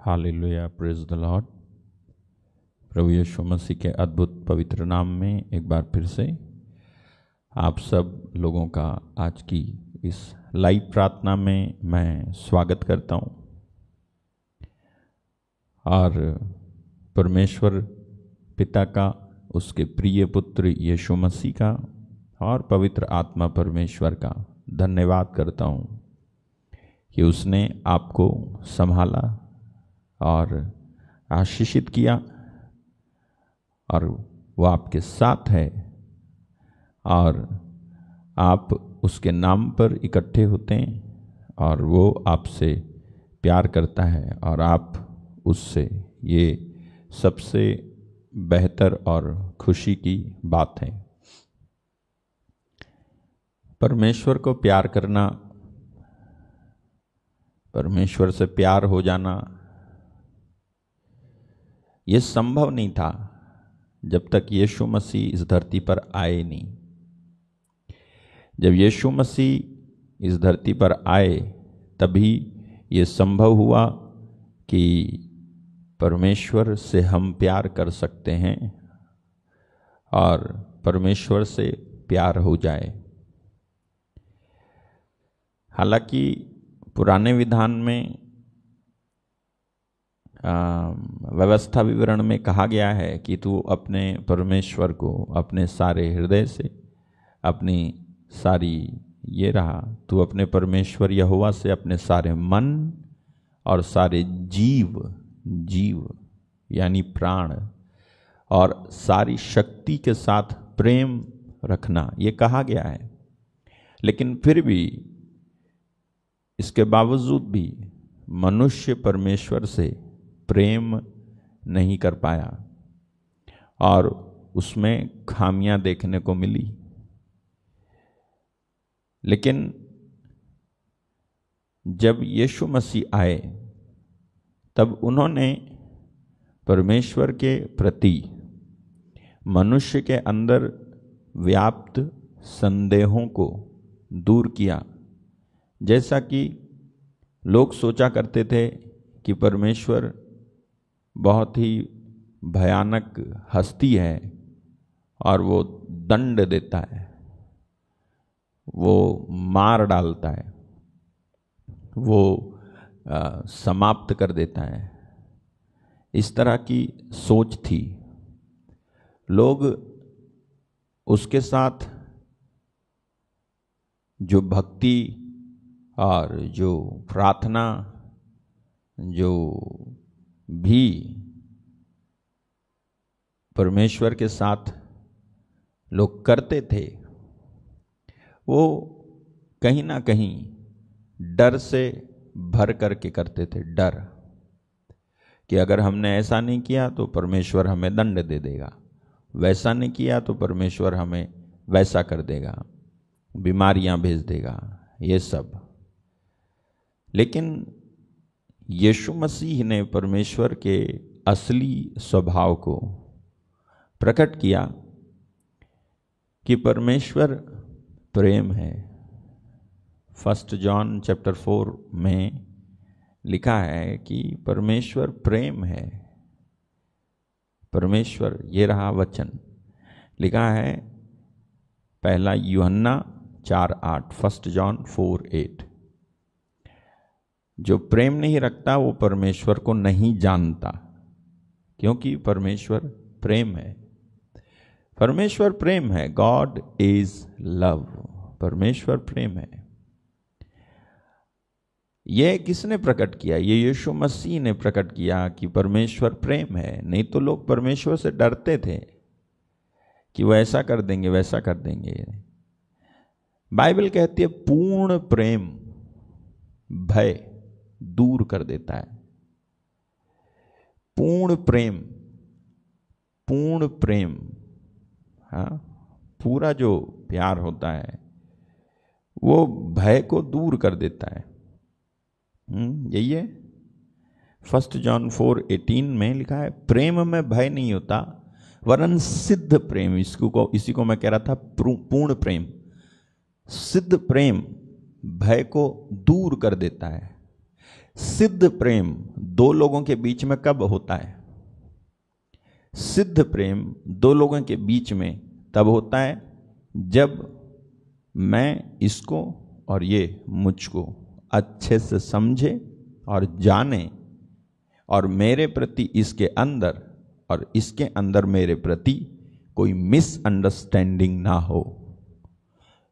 Hallelujah, praise the lord. प्रभु यीशु मसीह के अद्भुत पवित्र नाम में एक बार फिर से आप सब लोगों का आज की इस लाइव प्रार्थना में मैं स्वागत करता हूं। और परमेश्वर पिता का, उसके प्रिय पुत्र यीशु मसीह का और पवित्र आत्मा परमेश्वर का धन्यवाद करता हूं कि उसने आपको संभाला और आशीषित किया और वो आपके साथ है और आप उसके नाम पर इकट्ठे होते हैं और वो आपसे प्यार करता है और आप उससे, ये सबसे बेहतर और खुशी की बात है। परमेश्वर को प्यार करना, परमेश्वर से प्यार हो जाना, ये संभव नहीं था जब तक यीशु मसीह इस धरती पर आए नहीं। जब यीशु मसीह इस धरती पर आए तभी ये संभव हुआ कि परमेश्वर से हम प्यार कर सकते हैं और परमेश्वर से प्यार हो जाए। हालांकि पुराने विधान में व्यवस्था विवरण में कहा गया है कि तू अपने परमेश्वर को अपने सारे हृदय से, अपनी सारी तू अपने परमेश्वर यहोवा से अपने सारे मन और सारे जीव यानी प्राण और सारी शक्ति के साथ प्रेम रखना, ये कहा गया है। लेकिन फिर भी, इसके बावजूद भी मनुष्य परमेश्वर से प्रेम नहीं कर पाया और उसमें खामियां देखने को मिली। लेकिन जब यीशु मसीह आए तब उन्होंने परमेश्वर के प्रति मनुष्य के अंदर व्याप्त संदेहों को दूर किया। जैसा कि लोग सोचा करते थे कि परमेश्वर बहुत ही भयानक हस्ती है और वो दंड देता है, वो मार डालता है, वो समाप्त कर देता है। इस तरह की सोच थी। लोग उसके साथ जो भक्ति और जो प्रार्थना जो भी परमेश्वर के साथ लोग करते थे, वो कहीं ना कहीं डर से भर करके करते थे। डर कि अगर हमने ऐसा नहीं किया तो परमेश्वर हमें दंड दे देगा, वैसा नहीं किया तो परमेश्वर हमें वैसा कर देगा, बीमारियां भेज देगा, ये सब। लेकिन यीशु मसीह ने परमेश्वर के असली स्वभाव को प्रकट किया कि परमेश्वर प्रेम है। 1 जॉन चैप्टर 4 में लिखा है कि परमेश्वर प्रेम है। परमेश्वर, ये रहा वचन, लिखा है 1 यूहन्ना 4:8, 1 जॉन 4:8। जो प्रेम नहीं रखता वो परमेश्वर को नहीं जानता, क्योंकि परमेश्वर प्रेम है। परमेश्वर प्रेम है। God is love. परमेश्वर प्रेम है। ये किसने प्रकट किया? ये यीशु मसीह ने प्रकट किया कि परमेश्वर प्रेम है। नहीं तो लोग परमेश्वर से डरते थे कि वो ऐसा कर देंगे, वैसा कर देंगे। बाइबल कहती है पूर्ण प्रेम भय दूर कर देता है। पूर्ण प्रेम, हाँ, पूरा जो प्यार होता है वो भय को दूर कर देता है। यही है 1 जॉन 4:18 में लिखा है, प्रेम में भय नहीं होता वरन सिद्ध प्रेम, इसी को मैं कह रहा था पूर्ण प्रेम। सिद्ध प्रेम भय को दूर कर देता है। सिद्ध प्रेम दो लोगों के बीच में कब होता है? सिद्ध प्रेम दो लोगों के बीच में तब होता है जब मैं इसको और ये मुझको अच्छे से समझे और जाने, और मेरे प्रति इसके अंदर और इसके अंदर मेरे प्रति कोई मिसअंडरस्टैंडिंग ना हो।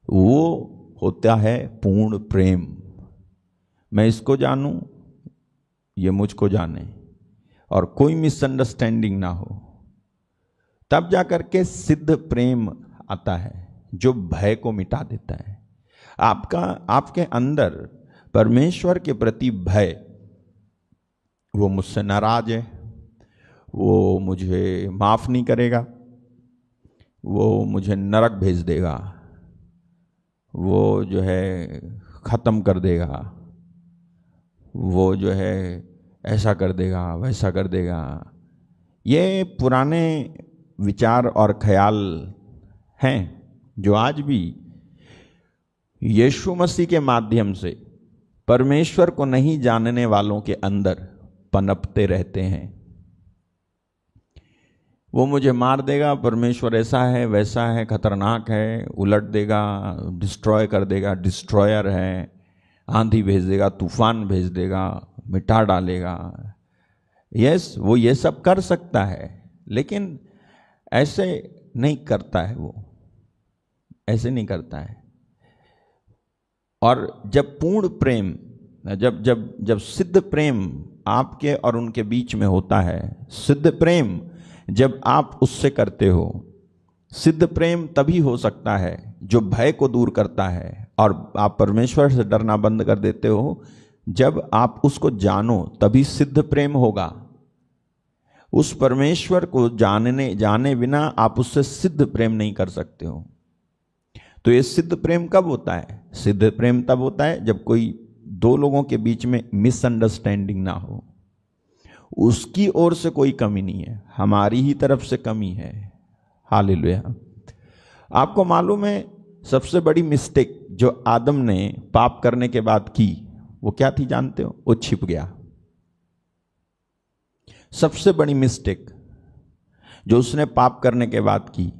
वो होता है पूर्ण प्रेम। मैं इसको जानूं, ये मुझको जाने, और कोई मिसअंडरस्टैंडिंग ना हो, तब जाकर के सिद्ध प्रेम आता है जो भय को मिटा देता है। आपके अंदर परमेश्वर के प्रति भय, वो मुझसे नाराज है, वो मुझे माफ नहीं करेगा, वो मुझे नरक भेज देगा, वो जो है खत्म कर देगा, वो जो है ऐसा कर देगा, वैसा कर देगा। ये पुराने विचार और ख्याल हैं जो आज भी यीशु मसीह के माध्यम से परमेश्वर को नहीं जानने वालों के अंदर पनपते रहते हैं। वो मुझे मार देगा, परमेश्वर ऐसा है वैसा है, खतरनाक है, उलट देगा, डिस्ट्रॉय कर देगा, डिस्ट्रॉयर है, आंधी भेज देगा, तूफान भेज देगा, मिटा डालेगा। यस, वो ये सब कर सकता है, लेकिन ऐसे नहीं करता है। वो ऐसे नहीं करता है। और जब पूर्ण प्रेम, जब जब जब सिद्ध प्रेम आपके और उनके बीच में होता है, सिद्ध प्रेम जब आप उससे करते हो, सिद्ध प्रेम तभी हो सकता है जो भय को दूर करता है, और आप परमेश्वर से डरना बंद कर देते हो। जब आप उसको जानो तभी सिद्ध प्रेम होगा। उस परमेश्वर को जाने बिना आप उससे सिद्ध प्रेम नहीं कर सकते हो। तो ये सिद्ध प्रेम कब होता है? सिद्ध प्रेम तब होता है जब कोई दो लोगों के बीच में मिसअंडरस्टैंडिंग ना हो। उसकी ओर से कोई कमी नहीं है, हमारी ही तरफ से कमी है। हालेलुया। आपको मालूम है सबसे बड़ी मिस्टेक जो आदम ने पाप करने के बाद की, वो क्या थी जानते हो? वो छिप गया। सबसे बड़ी मिस्टेक जो उसने पाप करने के बाद की।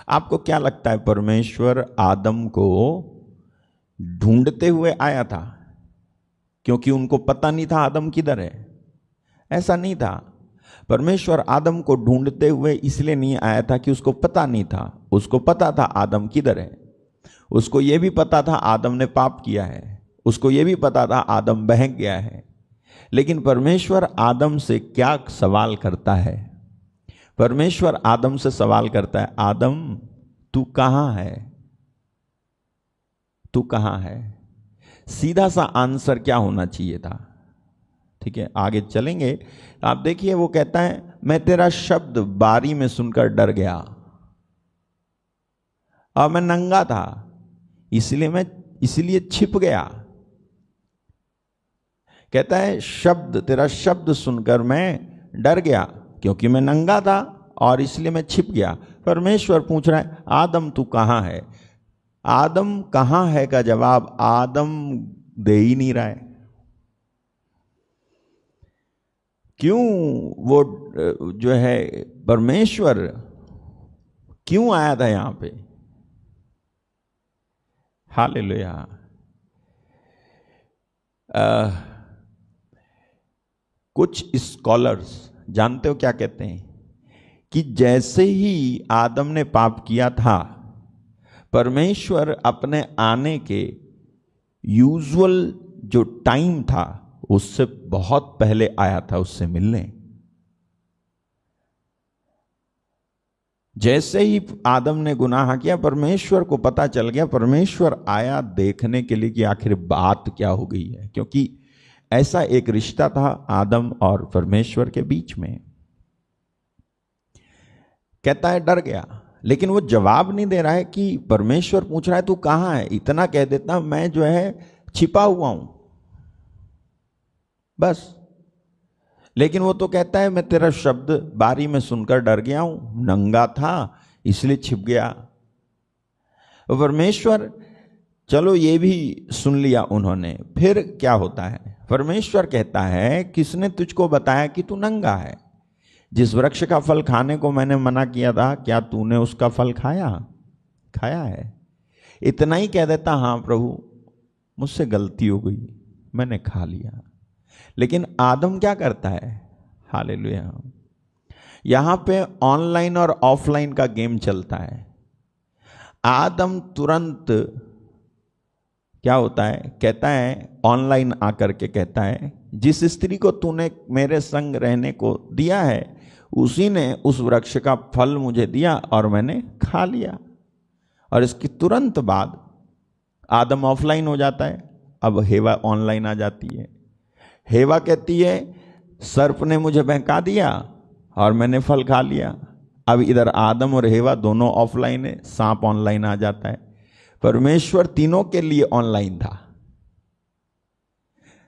आपको क्या लगता है परमेश्वर आदम को ढूंढते हुए आया था क्योंकि उनको पता नहीं था आदम किधर है? ऐसा नहीं था। परमेश्वर आदम को ढूंढते हुए इसलिए नहीं आया था कि उसको पता नहीं था। उसको पता था आदम किधर है। उसको यह भी पता था आदम ने पाप किया है। उसको यह भी पता था आदम बहक गया है। लेकिन परमेश्वर आदम से क्या सवाल करता है? परमेश्वर आदम से सवाल करता है, आदम तू कहां है? तू कहां है? सीधा सा आंसर क्या होना चाहिए था? ठीक है, आगे चलेंगे। आप देखिए, वो कहता है मैं तेरा शब्द बारी में सुनकर डर गया और मैं नंगा था, इसलिए छिप गया। कहता है तेरा शब्द सुनकर मैं डर गया क्योंकि मैं नंगा था और इसलिए मैं छिप गया। परमेश्वर पूछ रहा है आदम तू कहां है? आदम कहां है का जवाब आदम दे ही नहीं रहा है। क्यों? वो जो है परमेश्वर क्यों आया था यहां पे? हालेलुया। कुछ स्कॉलर्स जानते हो क्या कहते हैं कि जैसे ही आदम ने पाप किया था, परमेश्वर अपने आने के यूजुअल जो टाइम था उससे बहुत पहले आया था उससे मिलने। जैसे ही आदम ने गुनाह किया, परमेश्वर को पता चल गया। परमेश्वर आया देखने के लिए कि आखिर बात क्या हो गई है, क्योंकि ऐसा एक रिश्ता था आदम और परमेश्वर के बीच में। कहता है डर गया, लेकिन वो जवाब नहीं दे रहा है कि परमेश्वर पूछ रहा है तू कहां है। इतना कह देता मैं जो है छिपा हुआ हूं बस। लेकिन वो तो कहता है मैं तेरा शब्द बारी में सुनकर डर गया हूं, नंगा था इसलिए छिप गया। परमेश्वर, चलो ये भी सुन लिया उन्होंने। फिर क्या होता है? परमेश्वर कहता है, किसने तुझको बताया कि तू नंगा है? जिस वृक्ष का फल खाने को मैंने मना किया था, क्या तूने उसका फल खाया? खाया है। इतना ही कह देता, हाँ प्रभु मुझसे गलती हो गई, मैंने खा लिया। लेकिन आदम क्या करता है? हालेलुया। यहां पे ऑनलाइन और ऑफलाइन का गेम चलता है। आदम तुरंत क्या होता है, कहता है, ऑनलाइन आकर के कहता है, जिस स्त्री को तूने मेरे संग रहने को दिया है उसी ने उस वृक्ष का फल मुझे दिया और मैंने खा लिया। और इसकी तुरंत बाद आदम ऑफलाइन हो जाता है। अब हेवा ऑनलाइन आ जाती है। हेवा कहती है, सर्प ने मुझे बहका दिया और मैंने फल खा लिया। अब इधर आदम और हेवा दोनों ऑफलाइन है, सांप ऑनलाइन आ जाता है। परमेश्वर तीनों के लिए ऑनलाइन था।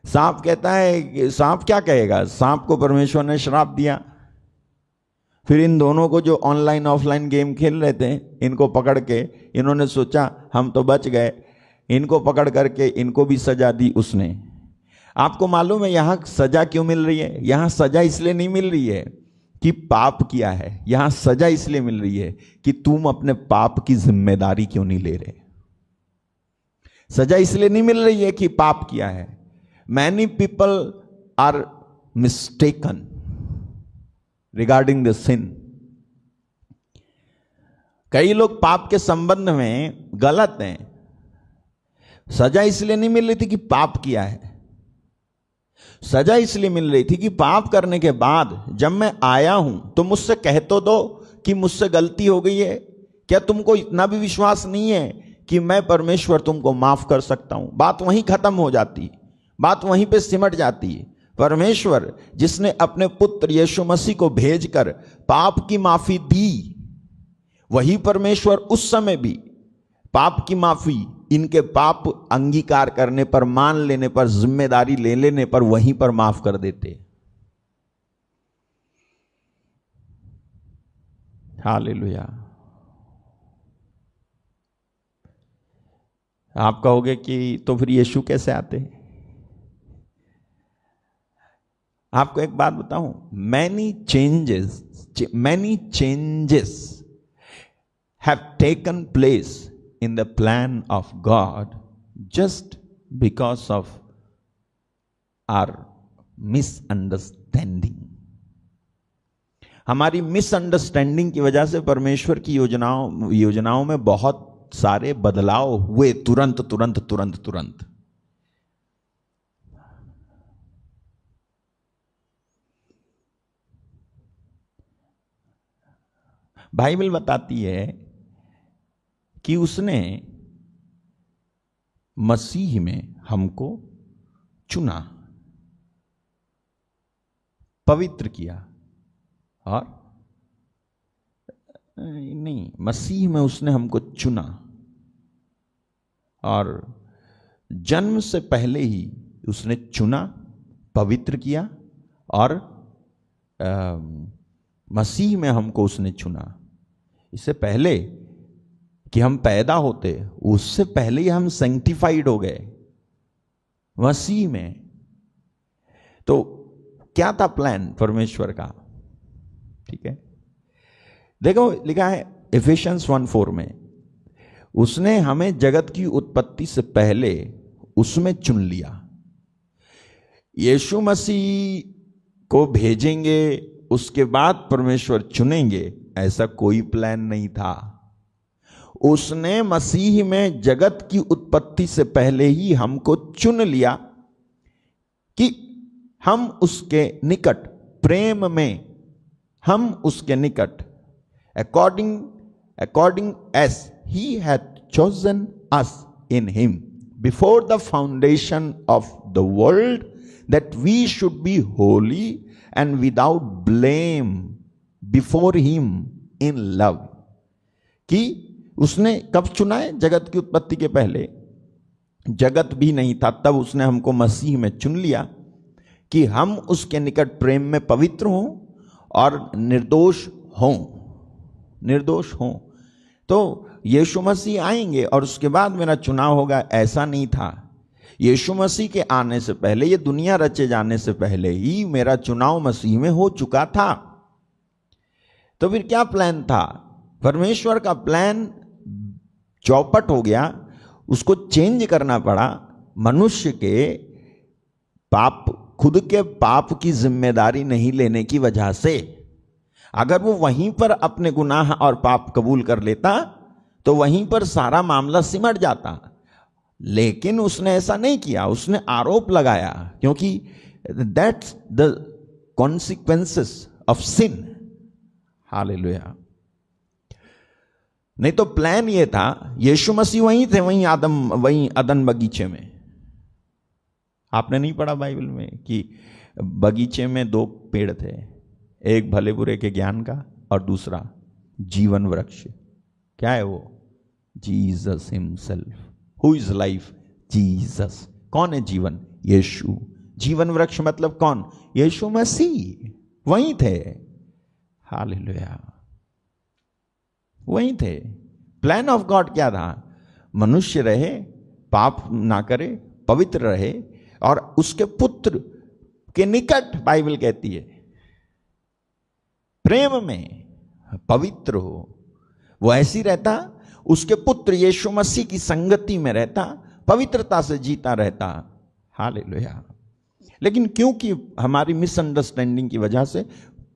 सांप कहता है, सांप क्या कहेगा? सांप को परमेश्वर ने श्राप दिया। फिर इन दोनों को जो ऑनलाइन ऑफलाइन गेम खेल रहे थे, इनको पकड़ के इन्होंने सोचा हम तो बच गए, इनको पकड़ करके इनको भी सजा दी उसने। आपको मालूम है यहां सजा क्यों मिल रही है? यहां सजा इसलिए नहीं मिल रही है कि पाप किया है, यहां सजा इसलिए मिल रही है कि तुम अपने पाप की जिम्मेदारी क्यों नहीं ले रहे। सजा इसलिए नहीं मिल रही है कि पाप किया है। Many people are mistaken regarding the sin. कई लोग पाप के संबंध में गलत हैं। सजा इसलिए नहीं मिल रही थी कि पाप किया है, सजा इसलिए मिल रही थी कि पाप करने के बाद जब मैं आया हूं तो मुझसे कह तो दो कि मुझसे गलती हो गई है। क्या तुमको इतना भी विश्वास नहीं है कि मैं परमेश्वर तुमको माफ कर सकता हूं? बात वहीं खत्म हो जाती, बात वहीं पे सिमट जाती है। परमेश्वर जिसने अपने पुत्र यीशु मसीह को भेजकर पाप की माफी दी, वही परमेश्वर उस समय भी पाप की माफी, इनके पाप अंगीकार करने पर, मान लेने पर, जिम्मेदारी ले लेने पर वहीं पर माफ कर देते। हालेलुया। आप कहोगे कि तो फिर यीशु कैसे आते? आपको एक बात बताऊं, many changes have taken place in the plan of God just because of our misunderstanding. हमारी मिसअंडरस्टैंडिंग की वजह से परमेश्वर की योजनाओं में बहुत सारे बदलाव हुए, तुरंत तुरंत तुरंत तुरंत। बाइबल बताती है कि उसने मसीह में हमको चुना, पवित्र किया, और नहीं, मसीह में उसने हमको चुना और जन्म से पहले ही उसने चुना, पवित्र किया, और मसीह में हमको उसने चुना। इससे पहले कि हम पैदा होते, उससे पहले ही हम सैंक्टिफाइड हो गए मसीह में। तो क्या था प्लान परमेश्वर का? ठीक है, देखो लिखा है इफिशियंस 1:4 में, उसने हमें जगत की उत्पत्ति से पहले उसमें चुन लिया। यीशु मसीह को भेजेंगे, उसके बाद परमेश्वर चुनेंगे, ऐसा कोई प्लान नहीं था। उसने मसीह में जगत की उत्पत्ति से पहले ही हमको चुन लिया कि हम उसके निकट, प्रेम में हम उसके निकट, according as he had chosen us in him before the foundation of the world, that we should be holy and without blame before him in love। कि उसने कब चुना है? जगत की उत्पत्ति के पहले। जगत भी नहीं था तब उसने हमको मसीह में चुन लिया कि हम उसके निकट प्रेम में पवित्र हों और निर्दोष हों, निर्दोष हों। तो यीशु मसीह आएंगे और उसके बाद मेरा चुनाव होगा, ऐसा नहीं था। यीशु मसीह के आने से पहले, ये दुनिया रचे जाने से पहले ही मेरा चुनाव मसीह में हो चुका था। तो फिर क्या प्लान था? परमेश्वर का प्लान चौपट हो गया, उसको चेंज करना पड़ा मनुष्य के पाप, खुद के पाप की जिम्मेदारी नहीं लेने की वजह से। अगर वो वहीं पर अपने गुनाह और पाप कबूल कर लेता तो वहीं पर सारा मामला सिमट जाता, लेकिन उसने ऐसा नहीं किया। उसने आरोप लगाया, क्योंकि that's the consequences of sin. Hallelujah. नहीं तो प्लान ये था, यीशु मसीह वहीं थे, वहीं अदन बगीचे में। आपने नहीं पढ़ा बाइबल में कि बगीचे में दो पेड़ थे, एक भले बुरे के ज्ञान का और दूसरा जीवन वृक्ष। क्या है वो? Jesus himself. Who is life? Jesus. कौन है जीवन? यीशु। जीवन वृक्ष मतलब कौन? यीशु मसीह। वहीं थे। हालेलुया। वहीं थे। प्लान ऑफ गॉड क्या था? मनुष्य रहे, पाप ना करे, पवित्र रहे और उसके पुत्र के निकट, बाइबल कहती है, प्रेम में पवित्र हो। वो ऐसी रहता, उसके पुत्र यीशु मसीह की संगति में रहता, पवित्रता से जीता रहता। हालेलुया। लेकिन क्योंकि हमारी मिसअंडरस्टैंडिंग की वजह से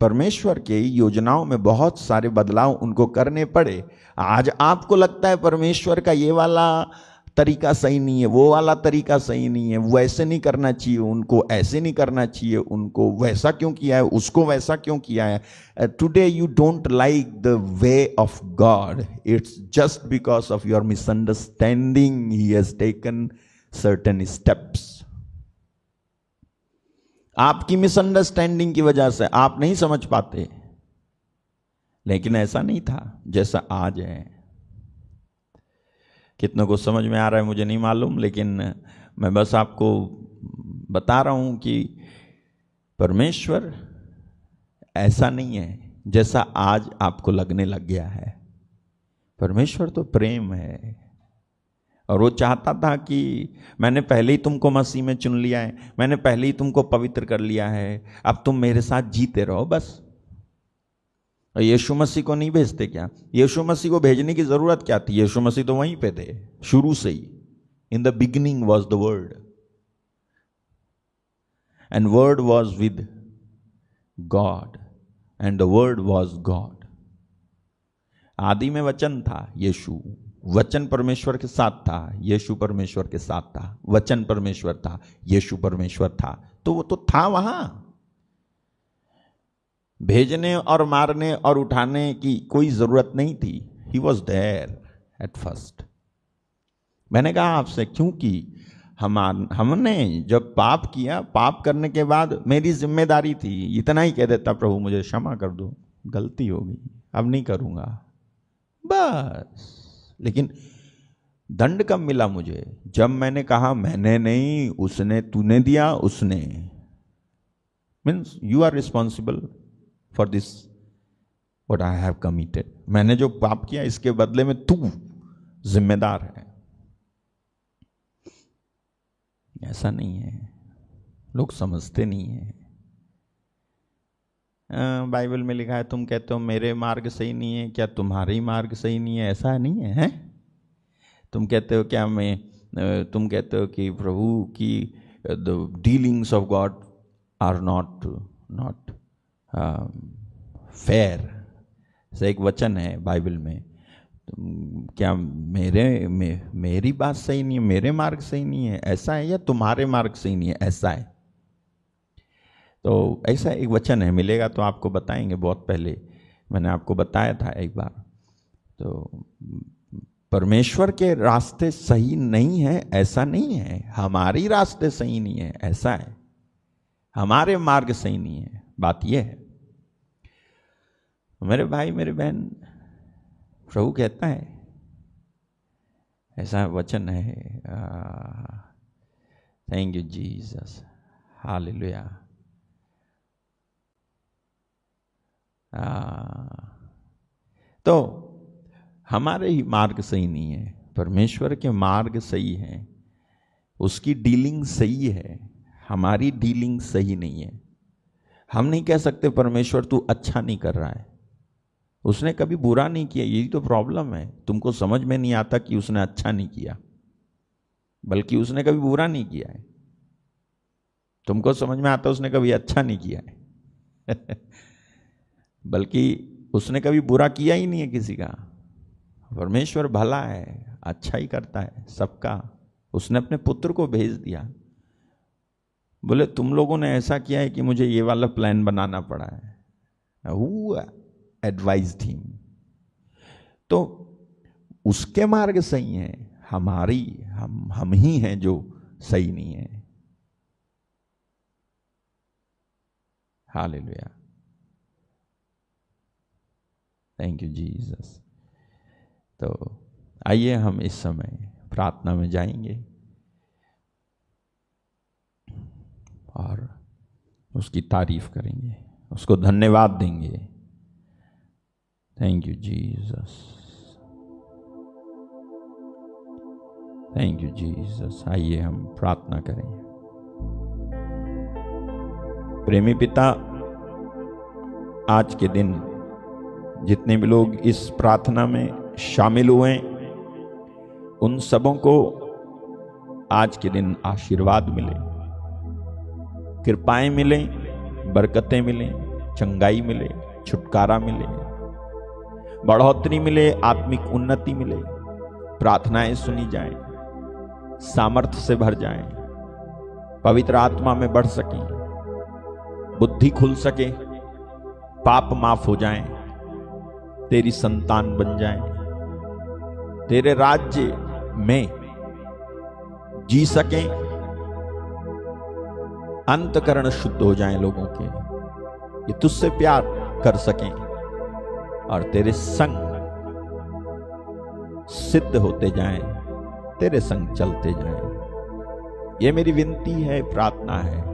परमेश्वर के योजनाओं में बहुत सारे बदलाव उनको करने पड़े। आज आपको लगता है परमेश्वर का ये वाला तरीका सही नहीं है, वो वाला तरीका सही नहीं है, वो ऐसे नहीं करना चाहिए, उनको ऐसे नहीं करना चाहिए, उनको वैसा क्यों किया है, उसको वैसा क्यों किया है। Today you don't like the way of God, it's just because of your misunderstanding he has taken certain steps. आपकी मिसअंडरस्टैंडिंग की वजह से आप नहीं समझ पाते, लेकिन ऐसा नहीं था जैसा आज है। कितनों को समझ में आ रहा है मुझे नहीं मालूम, लेकिन मैं बस आपको बता रहा हूं कि परमेश्वर ऐसा नहीं है जैसा आज आपको लगने लग गया है। परमेश्वर तो प्रेम है, और वो चाहता था कि मैंने पहले ही तुमको मसीह में चुन लिया है, मैंने पहले ही तुमको पवित्र कर लिया है, अब तुम मेरे साथ जीते रहो बस। और यीशु मसीह को नहीं भेजते क्या? यीशु मसीह को भेजने की जरूरत क्या थी? यीशु मसीह तो वहीं पे थे शुरू से ही। In the beginning was the word and word was with God and the word was God. आदि में वचन था, यीशु। वचन परमेश्वर के साथ था, यीशु परमेश्वर के साथ था। वचन परमेश्वर था, यीशु परमेश्वर था। तो वो तो था वहां। भेजने और मारने और उठाने की कोई जरूरत नहीं थी। He was there at first. मैंने कहा आपसे, क्योंकि हमने जब पाप किया, पाप करने के बाद मेरी जिम्मेदारी थी इतना ही कह देता, प्रभु मुझे क्षमा कर दो, गलती होगी, अब नहीं करूंगा, बस। लेकिन दंड कब मिला मुझे? जब मैंने कहा मैंने नहीं, उसने, तूने दिया, उसने। Means you are responsible for this what I have committed. मैंने जो पाप किया इसके बदले में तू जिम्मेदार है। ऐसा नहीं है, लोग समझते नहीं है। बाइबल में लिखा है, तुम कहते हो मेरे मार्ग सही नहीं है, क्या तुम्हारे ही मार्ग सही नहीं है? ऐसा नहीं है, हैं? तुम कहते हो क्या तुम कहते हो कि प्रभु की the dealings of God are not fair. से एक वचन है बाइबल में, क्या मेरी बात सही नहीं है, मेरे मार्ग सही नहीं है, ऐसा है? या तुम्हारे मार्ग सही नहीं है, ऐसा है? तो ऐसा एक वचन है, मिलेगा तो आपको बताएंगे। बहुत पहले मैंने आपको बताया था एक बार। तो परमेश्वर के रास्ते सही नहीं है ऐसा नहीं है, हमारी रास्ते सही नहीं है ऐसा है, हमारे मार्ग सही नहीं है, बात यह है। मेरे भाई मेरे बहन, प्रभु कहता है, ऐसा वचन है। Thank you Jesus, hallelujah. तो हमारे ही मार्ग सही नहीं है, परमेश्वर के मार्ग सही हैं। उसकी डीलिंग सही है, हमारी डीलिंग सही नहीं है। हम नहीं कह सकते परमेश्वर तू अच्छा नहीं कर रहा है, उसने कभी बुरा नहीं किया। यही तो प्रॉब्लम है, तुमको समझ में नहीं आता कि उसने अच्छा नहीं किया, बल्कि उसने कभी बुरा नहीं किया है। तुमको समझ में आता उसने कभी अच्छा नहीं किया है बल्कि उसने कभी बुरा किया ही नहीं है किसी का। परमेश्वर भला है, अच्छा ही करता है सबका। उसने अपने पुत्र को भेज दिया, बोले तुम लोगों ने ऐसा किया है कि मुझे ये वाला प्लान बनाना पड़ा है। Who advised him? तो उसके मार्ग सही है, हमारी हम ही हैं जो सही नहीं है। Hallelujah, thank you Jesus. तो आइए हम इस समय प्रार्थना में जाएंगे और उसकी तारीफ करेंगे, उसको धन्यवाद देंगे। Thank you Jesus, thank you Jesus. आइए हम प्रार्थना करें। प्रेमी पिता, आज के दिन जितने भी लोग इस प्रार्थना में शामिल हुए, उन सबों को आज के दिन आशीर्वाद मिले, कृपाएं मिले, बरकतें मिले, चंगाई मिले, छुटकारा मिले, बढ़ोतरी मिले, आत्मिक उन्नति मिले, प्रार्थनाएं सुनी जाएं, सामर्थ्य से भर जाएं, पवित्र आत्मा में बढ़ सकें, बुद्धि खुल सके, पाप माफ हो जाएं, तेरी संतान बन जाएं, तेरे राज्य में जी सकें, अंतकरण शुद्ध हो जाएं लोगों के, ये तुझसे प्यार कर सकें और तेरे संग सिद्ध होते जाएं, तेरे संग चलते जाएं। ये मेरी विनती है, प्रार्थना है,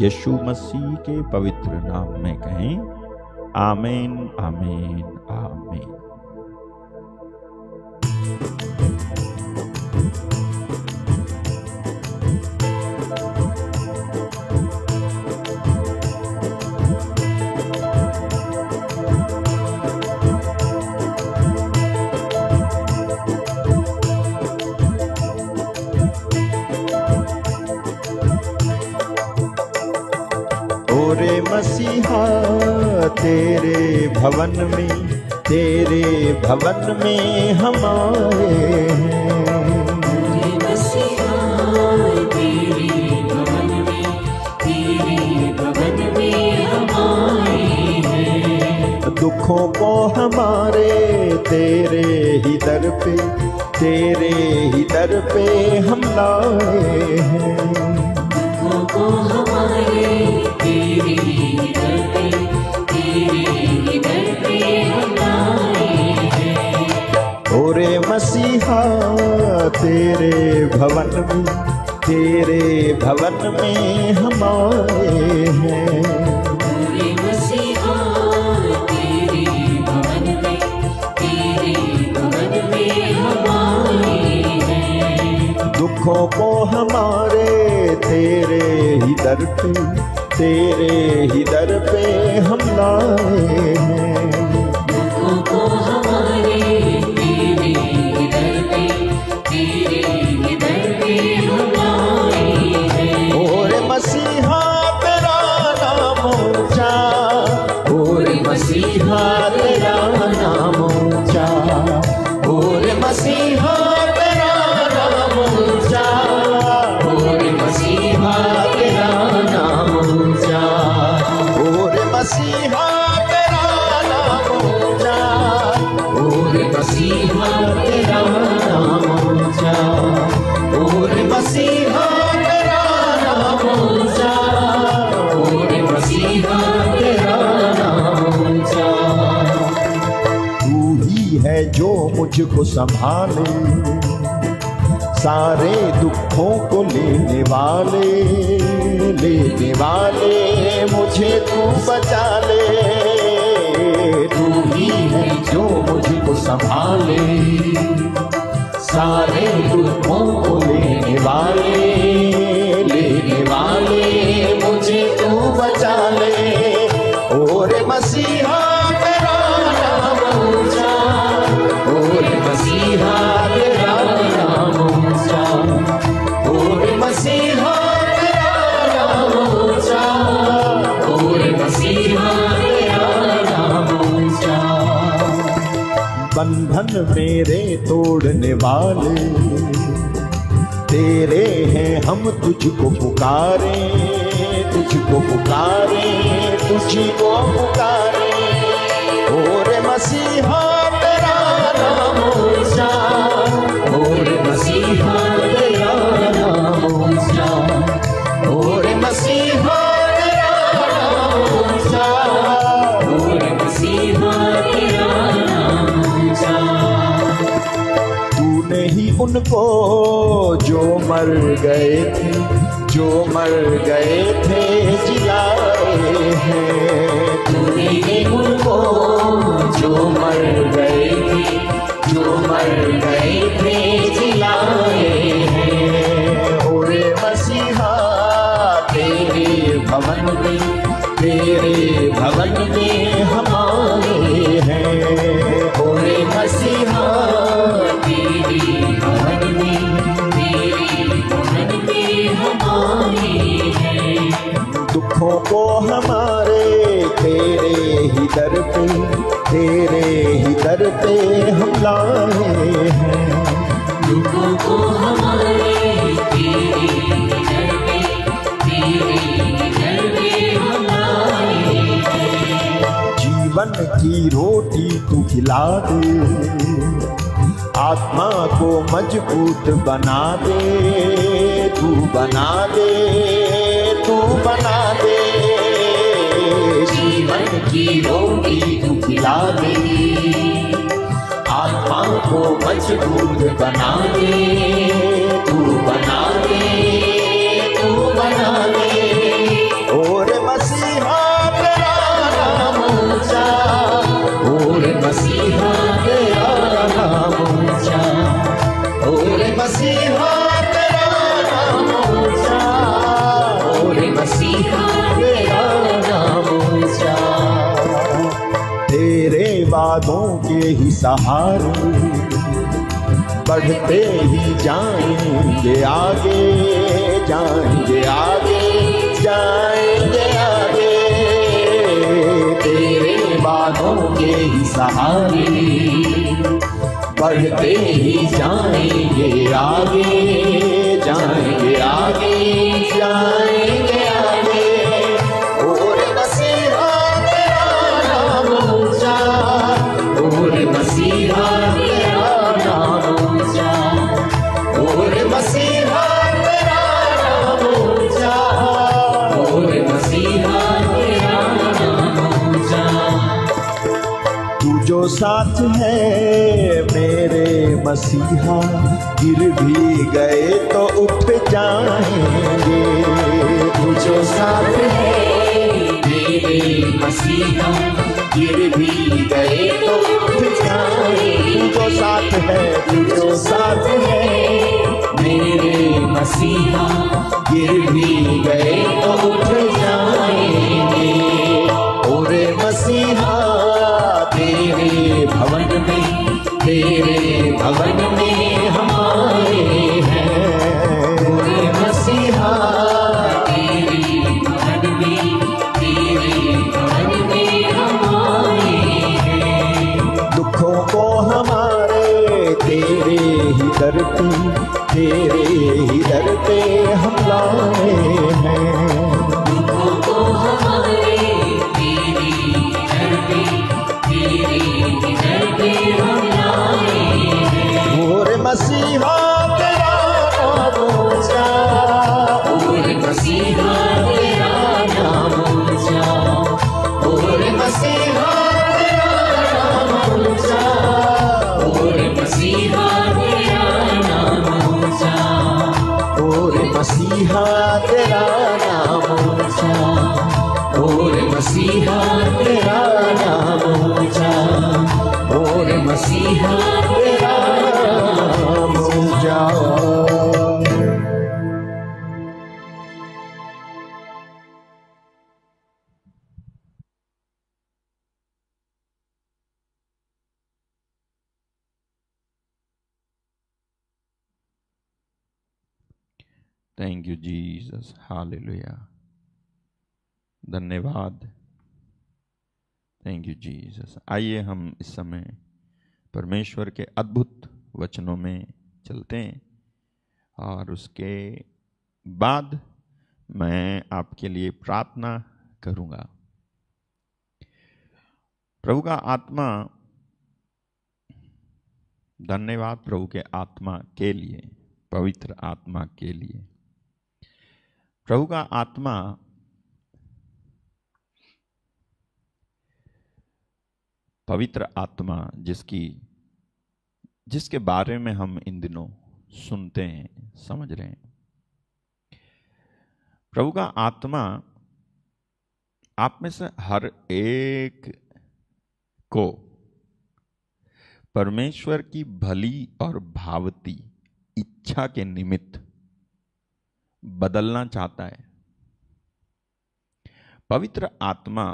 यीशु मसीह के पवित्र नाम में कहें, आमीन, आमीन, आमीन। ओरे मसीहा तेरे भवन में हम आए हैं। मसीहा तेरे भवन में हम आए हैं। दुखों को हमारे तेरे ही दर पे हम लाए हैं। दुखों को हमारे तेरे ही दर पे हम लाए हैं। ओरे मसीहा तेरे भवन में हम आए हैं। ओरे मसीहा तेरे भवन में हम आए हैं। दुखों को हमारे तेरे ही दर पे हम लाए हैं। दुखों को हमारे तेरे ही दर पे हम आए हैं। ओरे मसीहा तेरा नाम ऊंचा, ओरे मसीहा तेरा नाम ऊंचा, ओरे मसीहा तेरा नाम ऊंचा, ओरे मसीहा तेरा नाम ऊंचा, ओरे मसीहा तेरा नाम ऊंचा, ओरे मसीहा तेरा नाम ऊंचा, ओरे मसीहा तेरा नाम ऊंचा, ओरे मसीहा तेरा नाम ऊंचा। तू ही है जो मुझको संभाले, सारे दुखों को लेने वाले मुझे तू बचा ले। तू ही है जो मुझको संभाले, सारे दुखों को लेने वाले मुझे तू बचा ले। और मसीहा तेरा नाम ऊंचा, और मसीहा तेरा नाम ऊंचा, और मसीहा तेरा नाम ऊंचा, और मसीहा तेरा नाम ऊंचा। बंधन मेरे तोड़ने वाले तेरे हैं, हम तुझको पुकारे, तुझको पुकारे, तुझको पुकारे। और मसीहा तेरा नाम ऊंचा, और मसीहा तेरा नाम ऊंचा, और मसीहा तेरा नाम ऊंचा, और मसीहा तेरा नाम ऊंचा। तूने ही उनको जो मर गए थे, जो मर गए थे जिलाए हैं। तूने ही उनको जो मर गए थे, जो मर गए थे जिलाए हैं। और मसीहा तेरे भवन में, तेरे भवन में हम आए हैं। और मसीहा तेरे भवन में, तेरे भवन में हम आए हैं। दुखों को हमारे तेरे ही दर पे, तेरे ही दर पे हम लाए हैं। दुखों को हमारे तेरे ही दर पे, तेरे ही दर पे हम लाए हैं। जीवन की रोटी तू खिला दे, आत्मा को मजबूत बना दे, तू बना दे, तू बना दे। जीवन की रोटी तू खिला दे, आत्मा को मजबूत बना दे, तू बना दे, तू बना दे। और मसीहा तेरा नाम ऊंचा, और मसीहा तेरा नाम ऊंचा, और मसीहा तेरा नाम ऊंचा, और मसीहा तेरा नाम ऊंचा। तेरे वादों के ही सहारे बढ़ते ही जाएंगे आगे, जाएंगे आगे, जाएंगे आगे। तेरे वादों के ही सहारे बढ़ते ही जाएंगे आगे, जाएंगे आगे, जाएंगे आगे। और मसीहा तेरा नाम ऊंचा, और मसीहा तेरा नाम ऊंचा, और मसीहा तेरा नाम ऊंचा, और मसीहा तेरा नाम ऊंचा। तू जो साथ है मेरे मसीहा, गिर भी गए तो उठ जाएंगे। तू जो साथ है मेरे मसीहा, गिर भी गए तो उठ जाएंगे। तू जो साथ है, तू जो साथ है मेरे मसीहा, गिर भी गए तो उठ जाएंगे। और मसीहा तेरे भवन में, तेरे भवन में हम आए हैं। और मसीहा तेरे भवन में, तेरे भवन में हम आए हैं। दुखों को हमारे तेरे ही दर पे, तेरे ही दर पे हम लाए हैं। दुखों को हमारे तेरे ही दर पे, तेरे ही दर पे हम लाए हैं। और मसीहा तेरा नाम ऊंचा, और मसीहा तेरा नाम ऊंचा, और मसीहा तेरा नाम ऊंचा, और मसीहा तेरा नाम ऊंचा, और मसीहा तेरा नाम ऊंचा, और मसीहा तेरा नाम ऊंचा, और मसीहा तेरा नाम थैंक यू जीसस, हालेलुया, धन्यवाद, थैंक यू जीसस। आइए हम इस समय परमेश्वर के अद्भुत वचनों में चलते हैं और उसके बाद मैं आपके लिए प्रार्थना करूंगा। प्रभु का आत्मा, धन्यवाद प्रभु के आत्मा के लिए, पवित्र आत्मा के लिए। प्रभु का आत्मा पवित्र आत्मा जिसके बारे में हम इन दिनों सुनते हैं, समझ रहे हैं। प्रभु का आत्मा आप में से हर एक को परमेश्वर की भली और भावती इच्छा के निमित्त बदलना चाहता है। पवित्र आत्मा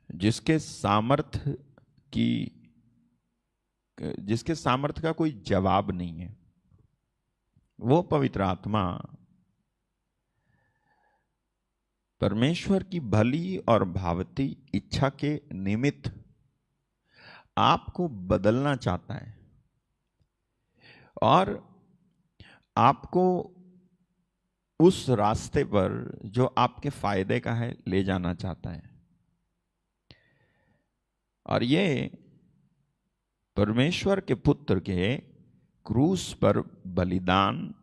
जिसके सामर्थ्य का कोई जवाब नहीं है, वो पवित्र आत्मा परमेश्वर की भली और भावती इच्छा के निमित्त आपको बदलना चाहता है और आपको उस रास्ते पर जो आपके फायदे का है ले जाना चाहता है। और ये परमेश्वर के पुत्र के क्रूस पर बलिदान